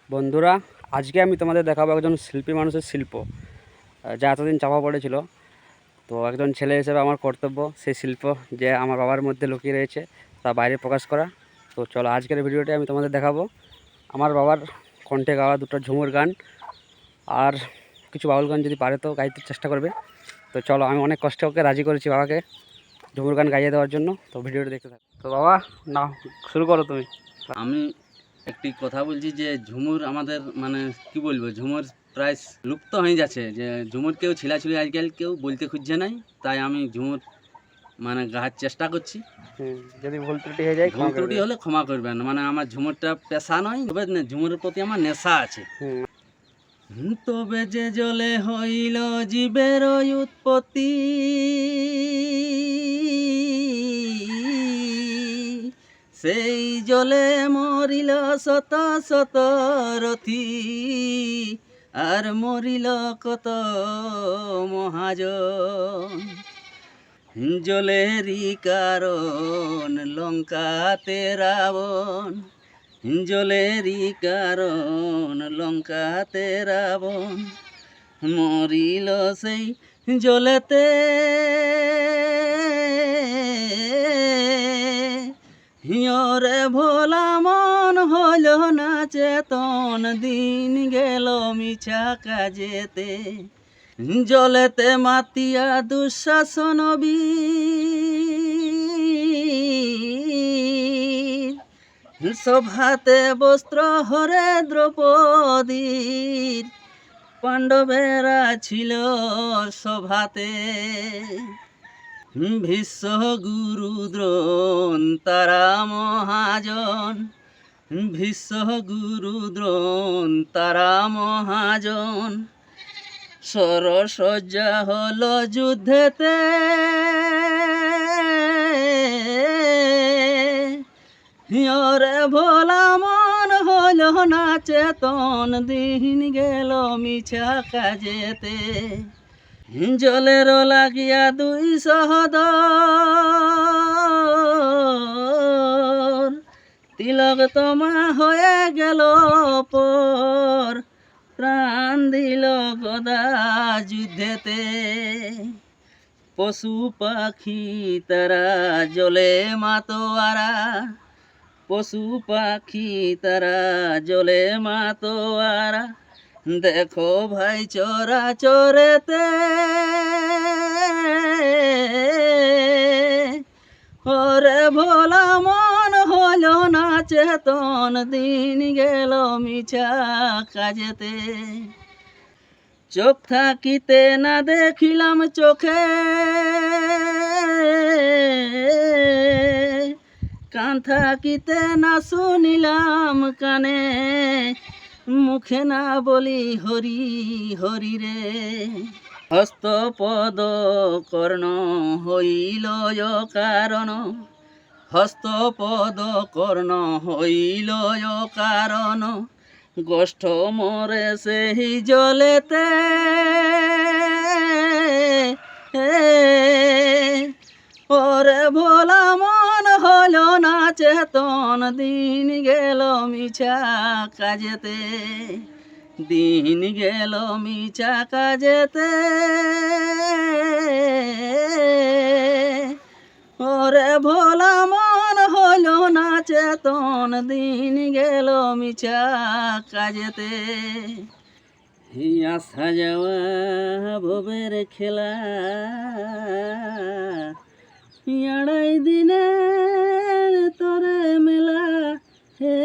বন্ধুরা, আজকে আমি তোমাদের দেখাবো একজন শিল্পী মানুষের শিল্প, যা এতদিন চাপা পড়েছিল। তো একজন ছেলে হিসেবে আমার কর্তব্য সেই শিল্প যে আমার বাবার মধ্যে লুকিয়ে রয়েছে তা বাইরে প্রকাশ করা। তো চলো, আজকের ভিডিওতে আমি তোমাদের দেখাবো আমার বাবার কণ্ঠে গাওয়া দুটো ঝুমুর গান, আর কিছু বাউল গান যদি পারে তো গাইতে চেষ্টা করবে। তো চলো, আমি অনেক কষ্টে ওকে রাজি করেছি বাবাকে ঝুমুর গান গাইয়ে দেওয়ার জন্য। তো ভিডিওটা দেখতে থাকো। তো বাবা, না, শুরু করো তুমি। আমি একটি কথা বলছি যে ঝুমুর আমাদের মানে কি বলবো, ঝুমুর প্রায় লুপ্ত হয়ে যাচ্ছে। যে ঝুমুর কেউ ছিলাছুলি আজকাল কেউ বলতে খুঁজছে নাই, তাই আমি ঝুমুর মানে গাওয়ার চেষ্টা করছি। যদি ভুল ত্রুটি হয়ে যায় ভুল ত্রুটি হলে ক্ষমা করবেন। মানে আমার ঝুমুরটা পেশা নয়, তবে ঝুমুরের প্রতি আমার নেশা আছে। তবে যে জলে হইল জীবের উৎপত্তি, সেই জলে মরিল শত শত রথি, আর মরিল কত মহাজন। জলেরই কারণ লঙ্কাতে রাবণ, জলেরই কারণ লঙ্কাতে রাবণ। মরিল সেই জলেতে, হিয়রে ভোলা মন হইল না চেতন, দিন গেল মিছা কাজেতে। জলেতে মাতিয়া দুঃশাসন বীর, সভাতে বস্ত্র হরে দ্রৌপদীর। পাণ্ডবেরা ছিল সভাতে, ভীষ্ম গুরু দ্রোণ তারা মহাজন, ভীষ্ম গুরু দ্রোণ তারা মহাজন। সরসজ্জা হল যুদ্ধেতে, হিয়রে ভোলা মন হইল না চেতন, দিন গেল মিছা কাজেতে। জলের লাগিয়া দুই সহদর, তিলক তোমা হয়ে গেল পর, প্রাণ দিল গদা যুদ্ধেতে। পশু পাখি তারা জলে মাতোয়ারা, পশু পাখি তারা জলে মাতোয়ারা। দেখো ভাই চরা চরেতে, ওরে ভোলা মন হইল না চেতন, দিন গেল মিছা কাজেতে। চোখ থাকিতে না দেখিলাম চোখে, কান থাকিতে না শুনিলাম কানে, মুখে না বলি হরি হরি রে। হস্ত পদ কর্ণ হইল কারণ, হস্ত পদ কর্ণ হইল কারণ। গোষ্ঠ মরে সেই জলেতে, ওরে ভোলা মন হল না চেতন, দিন গেল মিছা কাজেতে, দিন গেল মিছা কাজেতে। ওরে ভোলা মন হইল না চেতন, দিন গেল মিছা কাজেতে। আসা যাওয়া ভবের খেলা, আড়াই দিনে তোরে মেলা। হে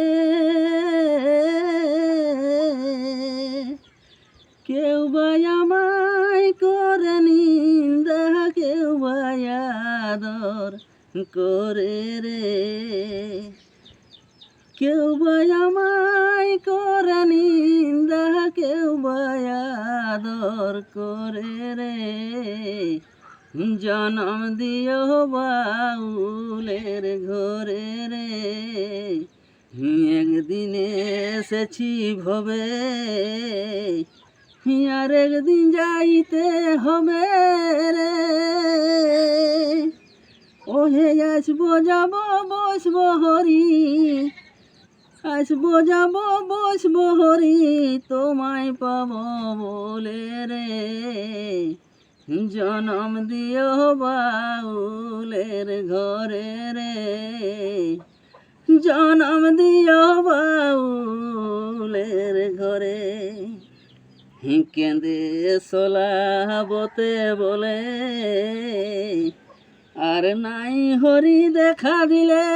কেউ বা আমায় করে নিন্দা, কেউ বা আদর করে রে। কেউ বা আমায় করে নিন্দা, কেউ বা আদর করে রে। জনম দিও বাউলের ঘরে রে, একদিনে এসেছি ভবে, আর একদিন যাইতে হবে রে। ওহে আসবো যাব বসবো হরি, আসবো যাব বসবো হরি। তোমায় পাব বলে রে, জনম দিও বাউলের ঘরে রে, জনম দিও বাউলের ঘরে। কেঁদে সোলাবতে বলে আর নাই হরি দেখা দিলে,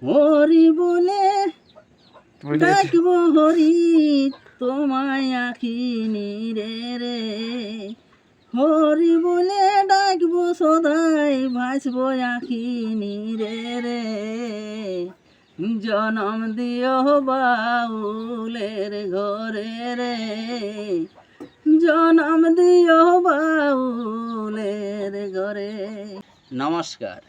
হরি বলে ডাকবো হরি তোমায় আখি নিরে রে, হরি বলে ডাকবো সদাই ভাসবো আখি নিরে রে, জনম দিও বাউলের ঘরে রে, জনম দিও বাউলের ঘরে। নমস্কার।